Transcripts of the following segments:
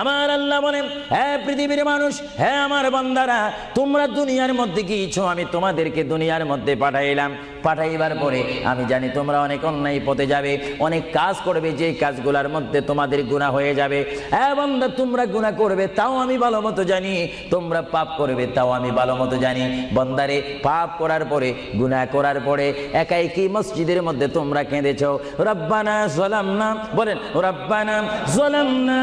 আমার আল্লাহ বলেন, হে পৃথিবীর মানুষ, হে আমার বান্দারা, তোমরা দুনিয়ার মধ্যে গিয়েছো, আমি তোমাদেরকে দুনিয়ার মধ্যে পাঠাইলাম। পাঠাইবার পরে আমি জানি তোমরা অনেক অন্যায় পথে যাবে, অনেক কাজ করবে, যে কাজগুলোর মধ্যে তোমাদের গুনাহ হয়ে যাবে। হে বান্দা, তোমরা গুনাহ করবে তাও আমি ভালো মতো জানি, তোমরা পাপ করবে তাও আমি ভালো মতো জানি। বান্দারে, পাপ করার পরে, গুনাহ করার পরে একাই কি মসজিদের মধ্যে তোমরা কেঁদেছো, রব্বানা যালামনা, বলেন রব্বানা যালামনা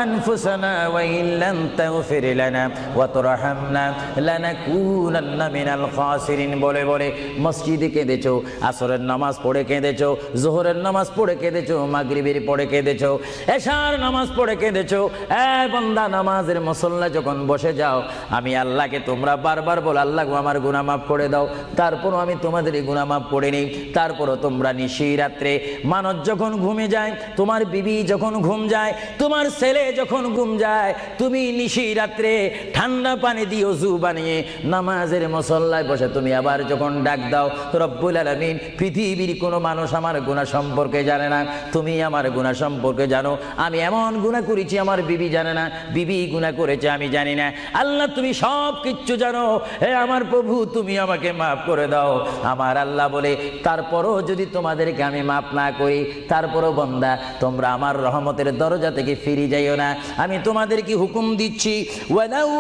আনফুসানা ওয়া ইন লাম তাগফির লানা ওয়া তারহামনা লানাকুনান্না মিনাল খাসিরিন বলে বলে মসজিদে কেঁদেছো, আসরের নামাজ পড়ে কেঁদেছো, যোহরের নামাজ পড়ে কেঁদেছো, মাগরিবের পড়ে কেঁদেছো, এশার নামাজ পড়ে কেঁদেছো। এ বান্দা, নামাজের মুসল্লা যখন বসে যাও, আমি আল্লাহকে তোমরা বারবার বল, আল্লাহ আমার গুনাহ মাফ করে দাও। তারপরও আমি তোমাদের গুনাহ মাফ করে নিই। তারপরও তোমরা নিশি রাত্রে, মানুষ যখন ঘুমে যায়, তোমার বিবি যখন ঘুম যায়, তোমার ছেলে যখন ঘুম যায়, তুমি নিশি রাত্রে ঠান্ডা পানি দিয়ে ওযু বানিয়ে নামাজের মুসল্লায় বসে তুমি আবার যখন ডাক দাও, রব্বুল আলামিন, পৃথিবীর কোনো মানুষ আমার গুনাহ সম্পর্কে জানে না, তুমি আমার গুনাহ সম্পর্কে জানো। আমি এমন গুনাহ করেছি আমার বিবি জানে না, বিবি গুনাহ করেছে আমি জানি না। আল্লাহ, তুমি সব কিচ্ছু জানো। হে আমার প্রভু, তুমি আমাকে মাফ করে দাও। আমার আল্লাহ বলে, তারপরও যদি তোমাদেরকে আমি মাফ না করি, তারপরও বান্দা, তোমরা আমার রহমতের দরজা থেকে ফিরে যাইও না। আমি তোমাদেরকে হুকুম দিচ্ছি, ওয়ালাউ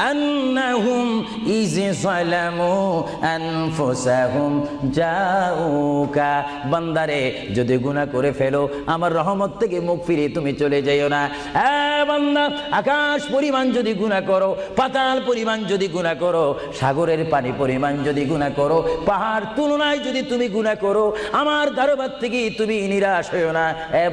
আন্নাহুম ইয যালামু আনফুসাহুম জাউকা, বান্দারে, যদি গুনাহ করে ফেলো, আমার রহমত থেকে মুখ ফিরিয়ে তুমি চলে যাইও না। বান্দা, আকাশ পরিমাণ যদি গুনাহ করো, পাতাল পরিমাণ যদি গুনাহ করো, সাগরের পানি পরিমাণ যদি গুনাহ করো, পাহাড় তুলনায় যদি তুমি গুনাহ করো, আমার দরবার থেকে তুমি নিরাশ হইও না।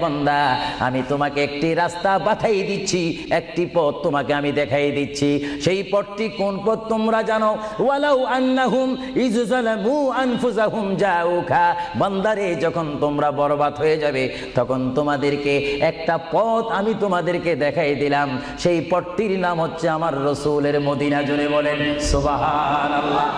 বান্দা, আমি তোমাকে একটি রাস্তা বাতাই দিচ্ছি, একটি পথ তোমাকে আমি দেখাই দিচ্ছি। সেই পথটি কোন পথ তোমরা জানো? ওয়ালাউ আন্নাহুম ইয যালামু আনফুসাহুম জাউকা, বান্দারে, যখন তোমরা বরবাদ হয়ে যাবে, তখন তোমাদেরকে একটা পথ আমি তোমাদেরকে দেখাই দিলাম। সেই পথটির নাম হচ্ছে আমার রাসূলের মদিনা। জোরে বলেন সুবহানাল্লাহ।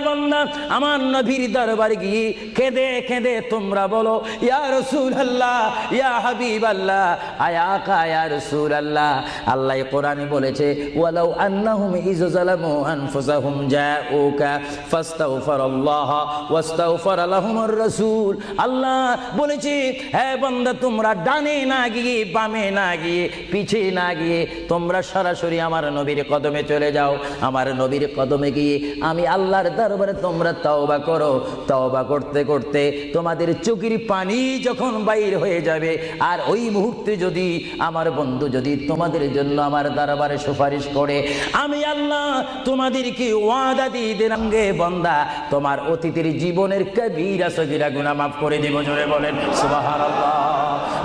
বান্দা, আমার নবীর দরবারে গিয়ে কেঁদে কেঁদে তোমরা বলো, ইয়া রাসূলুল্লাহ, ইয়া হাবিবাল্লাহ, আয়া কা ইয়া রাসূলুল্লাহ। আল্লাহ কোরআনে বলেছে, ওয়ালাউ আন্নাহুম ইয যালামু আনফুসাহুম জাউকা ফাস্তাগফিরুল্লাহ ওয়াস্তাগফার লাহুমুর রাসূল। আল্লাহ বলেছে, হে বান্দা, তোমরা ডানে না গিয়ে, বামে না গিয়ে, পিছে না গিয়ে, তোমরা সরাসরি আমার নবীর কদমে চলে যাও। আমার নবীর কদমে গিয়ে আমি আল্লাহর দরবারে তোমরা তওবা করো। তওবা করতে করতে তোমাদের চোখের পানি যখন বাইর হয়ে যাবে, আর ওই মুহূর্তে যদি আমার বন্ধু যদি তোমাদের জন্য আমার দরবারে সুপারিশ করে, আমি আল্লাহ তোমাদেরকে ওয়াদা দিয়ে দিলাম গে বান্দা, তোমার অতীতের জীবনের কবিরা সগীরা গুনাহ মাফ করে দেব। জোরে বলেন সুবহানাল্লাহ।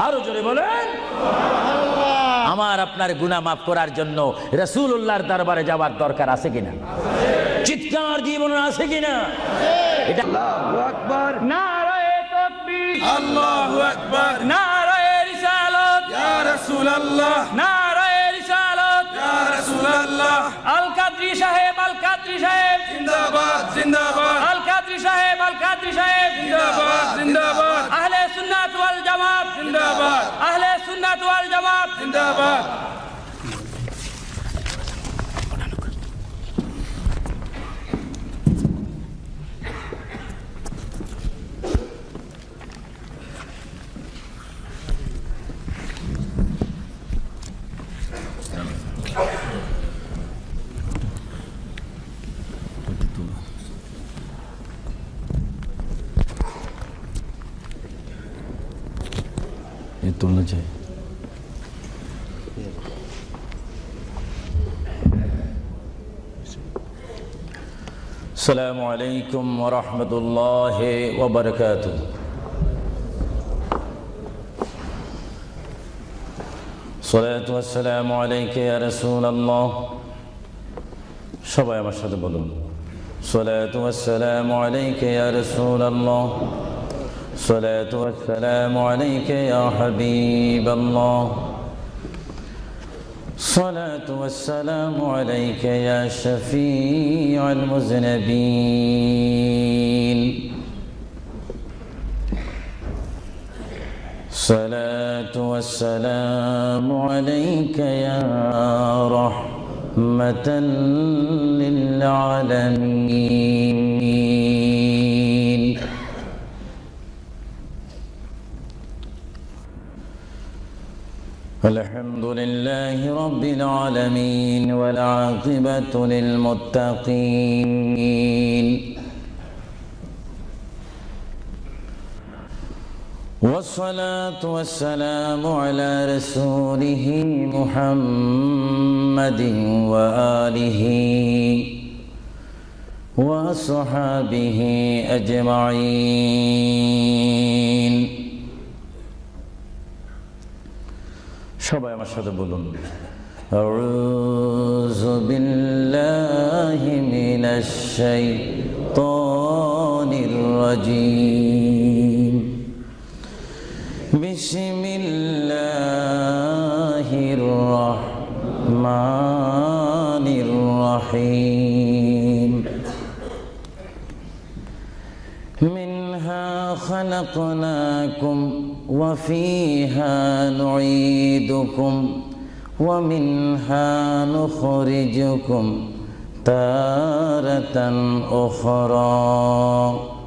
আরো জোরে বলেন। আমার আপনার গুনাহ মাফ করার জন্য রাসূলুল্লাহর দরবারে যাওয়ার দরকার আছে কিনা? চিৎকার জীবন আছে কিনা? এটা আল্লাহু আকবার, নারায়ে তাকবীর, আল্লাহু আকবার, নারায়ে রিসালাত, ইয়া রাসূলুল্লাহ, নারায়ে রিসালাত, ইয়া রাসূলুল্লাহ, আল কাদরি সাহেব, আল কাদরি সাহেব জিন্দাবাদ জিন্দাবাদ, আল কাদরি সাহেব, আল কাদরি সাহেব জিন্দাবাদ জিন্দাবাদ, আহলে সুন্নাত ওয়াল জামাত জিন্দাবাদ, আহলে সুন্নাত ওয়াল জামাত জিন্দাবাদ। তুলনা চাই। আসসালামু আলাইকুম ওয়া রাহমাতুল্লাহি ওয়া বারাকাতুহু। সালাতু ওয়াসসালামু আলাইকা ইয়া রাসূলুল্লাহ। সবাই আমার সাথে বলুন, সালাতু ওয়াসসালামু আলাইকা ইয়া রাসূলুল্লাহ, الصلاة والسلام عليك يا حبيب الله، الصلاة والسلام عليك يا شفيع المذنبين، الصلاة والسلام عليك يا رحمة للعالمين الحمد لله رب العالمين والعاقبة للمتقين والصلاة والسلام على رسوله محمد وآله وصحابه أجمعين সবাই আমার সাথে বলুন আউযু বিল্লাহি মিনাশ শাইতানির রাজীম বিসমিল্লাহির রহমানির রহিম মিনহা খালাকনাকুম وفيها نعيدكم ومنها نخرجكم تارة أخرى